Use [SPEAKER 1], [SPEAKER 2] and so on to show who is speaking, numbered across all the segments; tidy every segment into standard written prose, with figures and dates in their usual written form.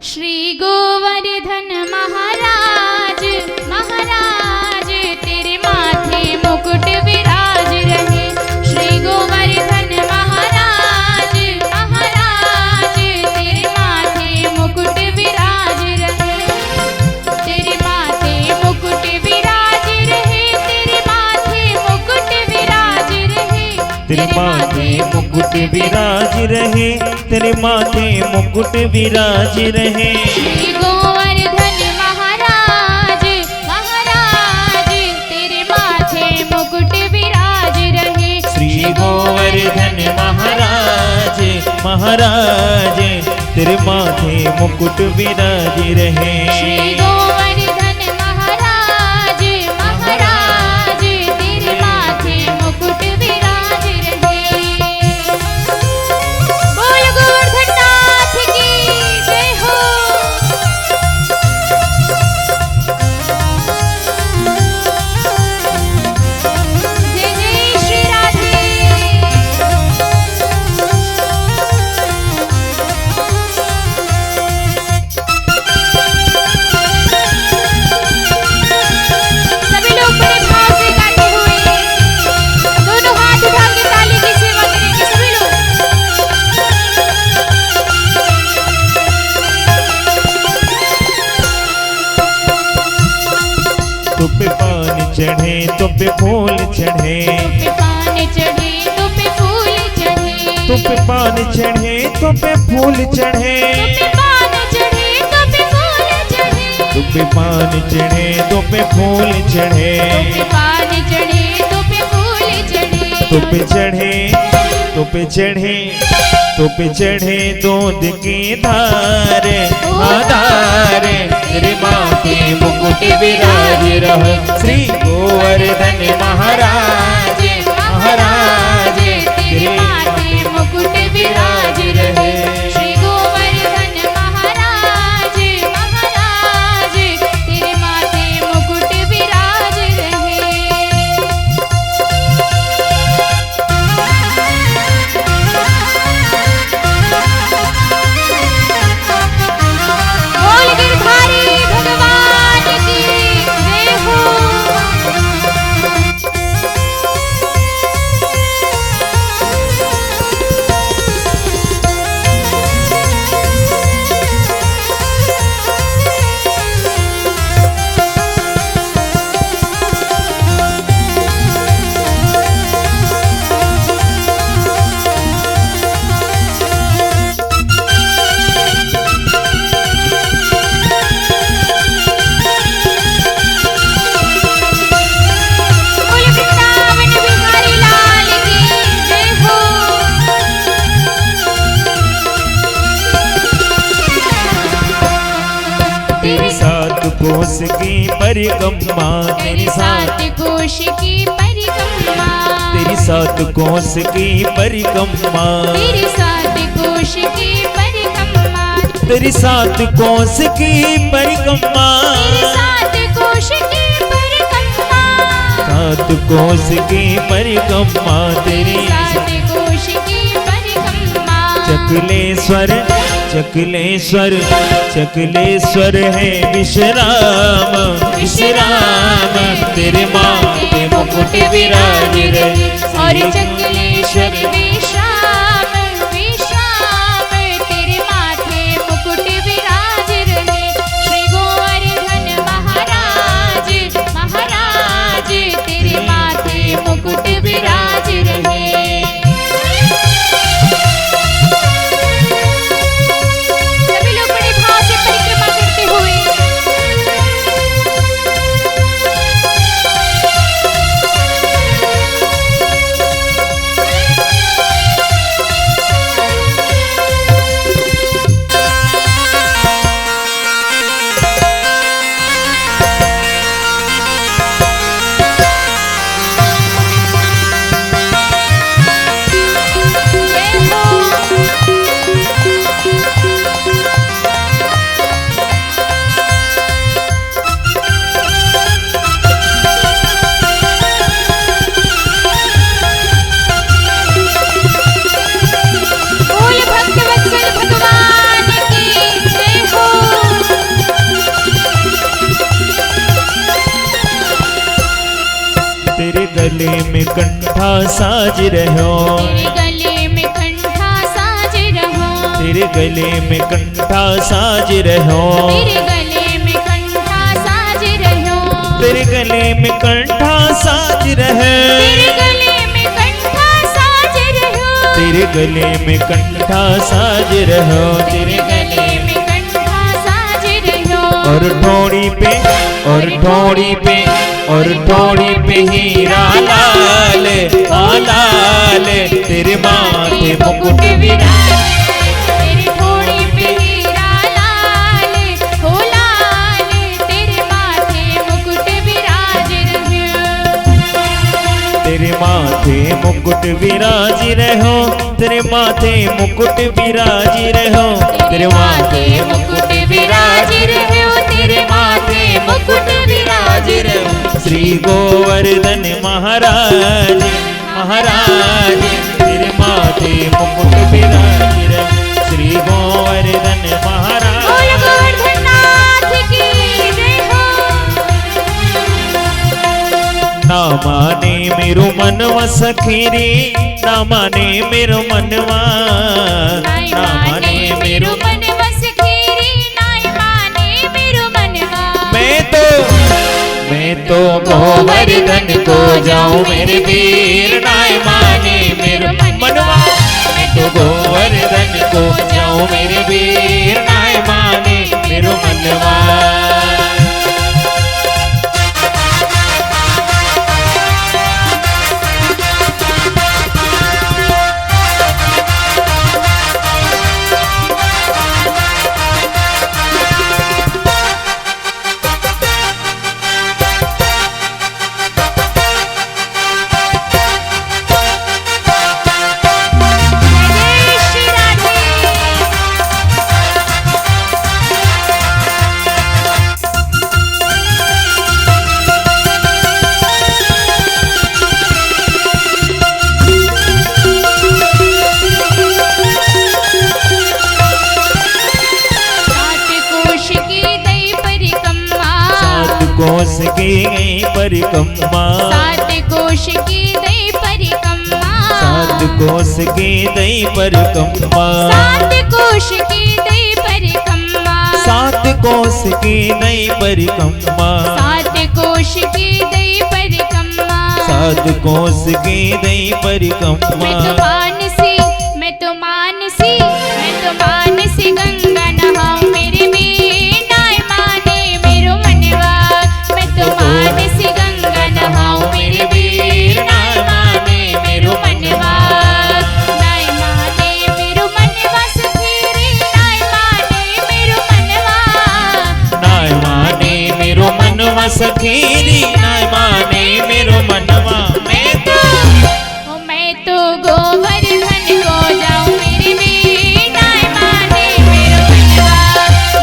[SPEAKER 1] श्री गोवर्धन महाराज महाराज तेरे माथे मुकुट विराज रहे। श्री गोवर्धन महाराज महाराज तेरे माथे मुकुट विराज रहे। तेरे माथे मुकुट विराज रहे। तेरे माथे मुकुट विराज रहे।
[SPEAKER 2] तेरे माथे मुकुट विराज रहे। तेरे माथे मुकुट विराज रहे।
[SPEAKER 1] श्री गोवर्धन महाराज महाराज तेरे माथे मुकुट विराज रहे।
[SPEAKER 2] श्री गोवर्धन महाराज महाराज तेरे माथे मुकुट विराज रहे।
[SPEAKER 1] श्री गोवर्धन महाराज महाराज तेरे माथे मुकुट विराज रहे। बोल गोवर्धन नाथ की जय हो। जय जय श्री राधे। सभी लोग बड़े भाव से गाते हुए दोनों हाथ उठा के ताली की सेवा करेंगे सभी लोग।
[SPEAKER 2] तो पे पान चढ़े तो पे फूल चढ़े।
[SPEAKER 1] पे पान चढ़े तो पे फूल चढ़े।
[SPEAKER 2] तो पे पान चढ़े तो पे फूल चढ़े।
[SPEAKER 1] पे पान चढ़े तो पे फूल चढ़े।
[SPEAKER 2] तो पे पान चढ़े तो पे फूल चढ़े।
[SPEAKER 1] पे पान चढ़े तो पे फूल चढ़े।
[SPEAKER 2] तो पे चढ़े तो पे चढ़े तो पे चढ़े दूध की धार आधार तेरे माथे मुकुट विराज रहे। श्री गोवर्धन महाराज महाराज
[SPEAKER 1] तेरे माथे मुकुट विराज रहे। श्री गोवर्धन महाराज महाराज तेरे माथे मुकुट विराज रहे। बोल गिरधारी भगवान की जय हो। बोल वृंदावन बिहारी लाल की जय हो।
[SPEAKER 2] तेरी सात कोस की परिक्रमा
[SPEAKER 1] तेरी सात कोश की परिक्रमा।
[SPEAKER 2] तेरी सात कोस की परिक्रमा
[SPEAKER 1] तेरी सात कोश की परिक्रमा।
[SPEAKER 2] तेरी सात कोस की परिक्रमा
[SPEAKER 1] तेरी सात कोश की परिक्रमा।
[SPEAKER 2] सात कोस की परिक्रमा तेरी
[SPEAKER 1] सात कोश की परिक्रमा।
[SPEAKER 2] चकलेश्वर चकलेश्वर चकलेश्वर है विश्राम विश्राम तेरे माथे मुकुट विराज रहे।
[SPEAKER 1] और चकलेश्वर विश्राम विश्राम तेरे माथे मुकुट विराज रहे। श्री गोवर्धन महाराज महाराज तेरे माथे मुकुट विराज रहे। सभी लोग बड़े भाव से परिक्रमा करते हुए
[SPEAKER 2] गले में कंठा साज रहो,
[SPEAKER 1] तेरे गले में कंठा साज रहो,
[SPEAKER 2] तेरे गले में कंठा साज रहो,
[SPEAKER 1] तेरे गले में कंठा साज रहो,
[SPEAKER 2] तेरे गले में कंठा साज रहे,
[SPEAKER 1] तेरे गले में कंठा साज रहो,
[SPEAKER 2] तेरे गले में कंठा साज रहो, तेरे
[SPEAKER 1] गले में कंठा साज रहो।
[SPEAKER 2] और ठोड़ी पे, और ठोड़ी पे, और ठोड़ी पे हीरा लाल लाल, तेरे माथे मुकुट
[SPEAKER 1] विराजे, तेरी ठोड़ी पे हीरा लाल हो लाल, तेरे माथे मुकुट विराज रहे,
[SPEAKER 2] तेरे माथे मुकुट विराज रहो, तेरे माथे मुकुट विराज रहो, तेरे माथे मुकुट विराज रहो, तेरे माथे मुकुट विराज रहो। श्री गोवर्धन महाराज महाराज, तेरे माथे मुकुट विराज रहो, श्री गोवर्धन महाराज।
[SPEAKER 1] बोल गोवर्धननाथ की जय हो।
[SPEAKER 2] ना माने मेरो मनवा सखीरी, ना माने मेरो मनवा, ना माने मेरो
[SPEAKER 1] मन बस खीरी, नाय माने मेरो मनवा।
[SPEAKER 2] मैं तो गोवर्धन को जाऊं मेरे वीर, नाय माने मेरो मनवा। मैं तो गोवर्धन को जाऊं मेरे वीर, नाय माने मेरो मनवा।
[SPEAKER 1] जय श्री राधे। सात कोश की दई परिक्रमा,
[SPEAKER 2] सात कोस की गई परिक्रमा,
[SPEAKER 1] सात कोश की दई परिक्रमा,
[SPEAKER 2] सात कोस की दई परिक्रमा,
[SPEAKER 1] सात कोश की दई परिक्रमा,
[SPEAKER 2] सात कोस की दई परिक्रमा,
[SPEAKER 1] सात कोश की दई परिक्रमा।
[SPEAKER 2] सात कोस की दई परिक्रमा।
[SPEAKER 1] मैं तो मानसी, मैं तो मानसी, मैं तो मानसी गंगा नहाऊं मेरे वीर, नाय माने मेरो मनवा। मैं तो मानसी गंगा नहाऊं मेरे वीर, नाय माने मेरो मनवा। नाय माने मेरो मनवा सखीरी, नाय माने मेरो मनवा।
[SPEAKER 2] नाय माने मेरो मनवा सखीरी, नाय माने मेरो मनवा।
[SPEAKER 1] मैं तो गोवर्धन को जाऊं मेरे वीर, नाय माने मेरो मनवा।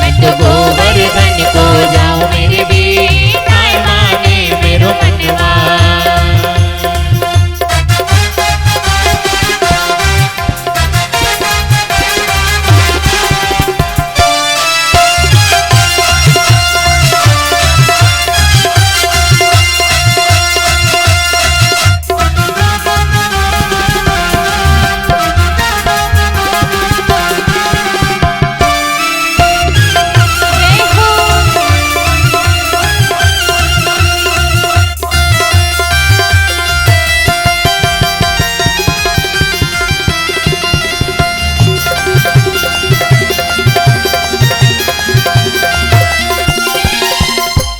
[SPEAKER 1] मैं तो गोवर्धन को जाऊं मेरे वीर, नाय माने मेरो मनवा। जय हो।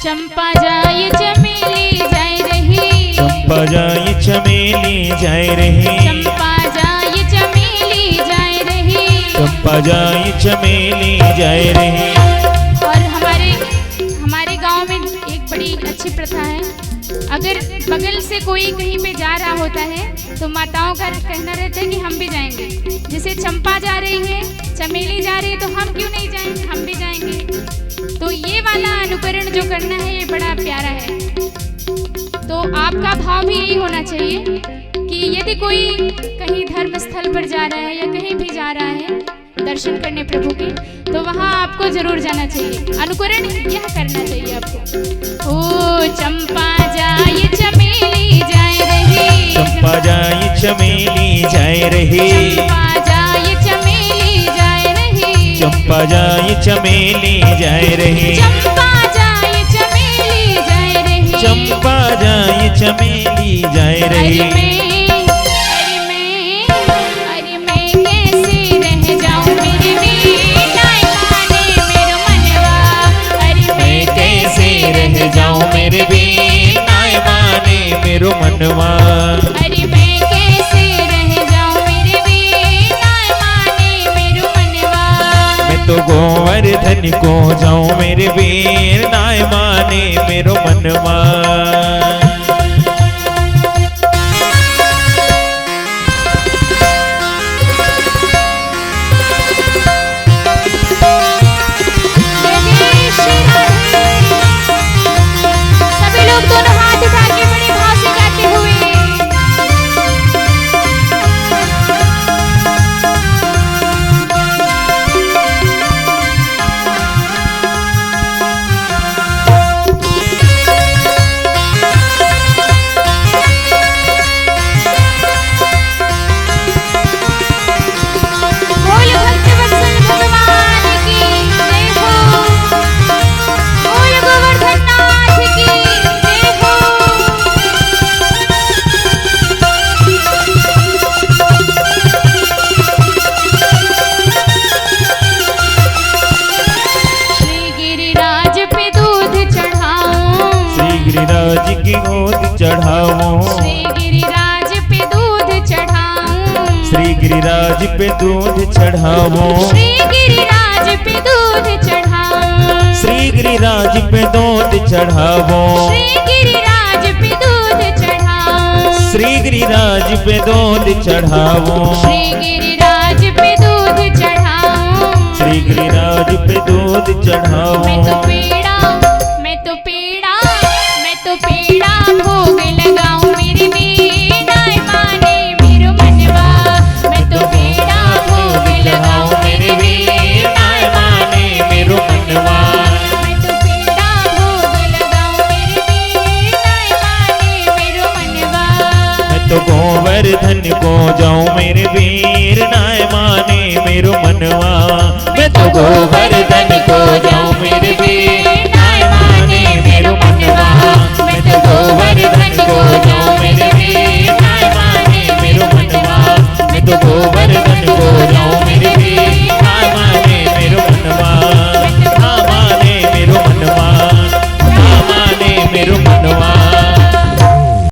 [SPEAKER 1] चंपा जाए चमेली जाए रही,
[SPEAKER 2] चंपा जाए चमेली जाए रही,
[SPEAKER 1] चंपा जाए चमेली जाए रही।
[SPEAKER 2] चंपा जाए चमेली जाए रही।
[SPEAKER 1] और हमारे गांव में एक बड़ी अच्छी प्रथा है, अगर बगल से कोई कहीं पे जा रहा होता है तो माताओं का कहना रहता है कि हम भी जाएंगे। जैसे चंपा जा रही है, चमेली जा रही है, तो हम क्यों नहीं जाएंगे, हम भी जाएंगे। तो ये वाला अनुकरण जो करना है ये बड़ा प्यारा है। तो आपका भाव भी यही होना चाहिए कि यदि कोई कहीं धर्म स्थल पर जा रहा है या कहीं भी जा रहा है दर्शन करने प्रभु के, तो वहाँ आपको जरूर जाना चाहिए, अनुकरण यह करना चाहिए आपको। ओ चंपा जाए चमेली जाए रही,
[SPEAKER 2] चंपा जाए चमेली जाए रही,
[SPEAKER 1] चंपा जाए चमेली जाए रही,
[SPEAKER 2] चंपा जाए चमेली जाए रही,
[SPEAKER 1] चंपा जाए चमेली जाए रही,
[SPEAKER 2] चंपा जाए चमेली जाए
[SPEAKER 1] अरे
[SPEAKER 2] रही।
[SPEAKER 1] मैं कैसे रह जाऊं मेरे बिना माने मेरो मनवा, अरे
[SPEAKER 2] मैं कैसे रह जाऊं मेरे बिना माने मेरो मनवा,
[SPEAKER 1] अरे मैं कैसे रह जाऊं मेरे बिना माने मेरो मनवा।
[SPEAKER 2] मैं तो गोवर्धन को जाऊं मेरे वीर नाय माने मेरो मनवा।
[SPEAKER 1] जय श्री राधे। सभी लोग दोनों हाथ उठा के बड़े भाव से गाते हुए बोल भक्तवत्सल भगवान की जय हो, बोल गोवर्धन नाथ की जय हो। श्री गिरिराज पे दूध चढ़ाऊं,
[SPEAKER 2] श्री गिरिराज की गोद चढ़ाऊं,
[SPEAKER 1] श्री गिरिराज पे दूध चढ़ाऊं,
[SPEAKER 2] श्री गिरिराज पे दूध चढ़ाऊं,
[SPEAKER 1] श्री गिरिराज पे दूध चढ़ाऊं,
[SPEAKER 2] श्री गिरिराज पे दूध चढ़ाऊं,
[SPEAKER 1] श्री गिरिराज पे दूध चढ़ाऊं,
[SPEAKER 2] श्री गिरिराज पे दूध चढ़ाऊं,
[SPEAKER 1] श्री गिरिराज पे दूध चढ़ाऊं।
[SPEAKER 2] श्री गिरिराज पे दूध
[SPEAKER 1] मैं तो
[SPEAKER 2] चढ़ाऊं।
[SPEAKER 1] पेड़ा, मैं तो पेड़ा, मैं तो पेड़ा भोग लगाऊं मेरे बिना माने मेरो मनवा, मैं तो पेड़ा भोग लगाऊं मेरे बिना
[SPEAKER 2] माने मेरो मनवा।
[SPEAKER 1] मैं तो पेड़ा भोग लगाऊं मेरे बिना माने मेरो मनवा।
[SPEAKER 2] मैं तो गोवर्धन को जाऊं मेरे वीर नाय माने मेरो मनवा। मैं तो गोवर्धन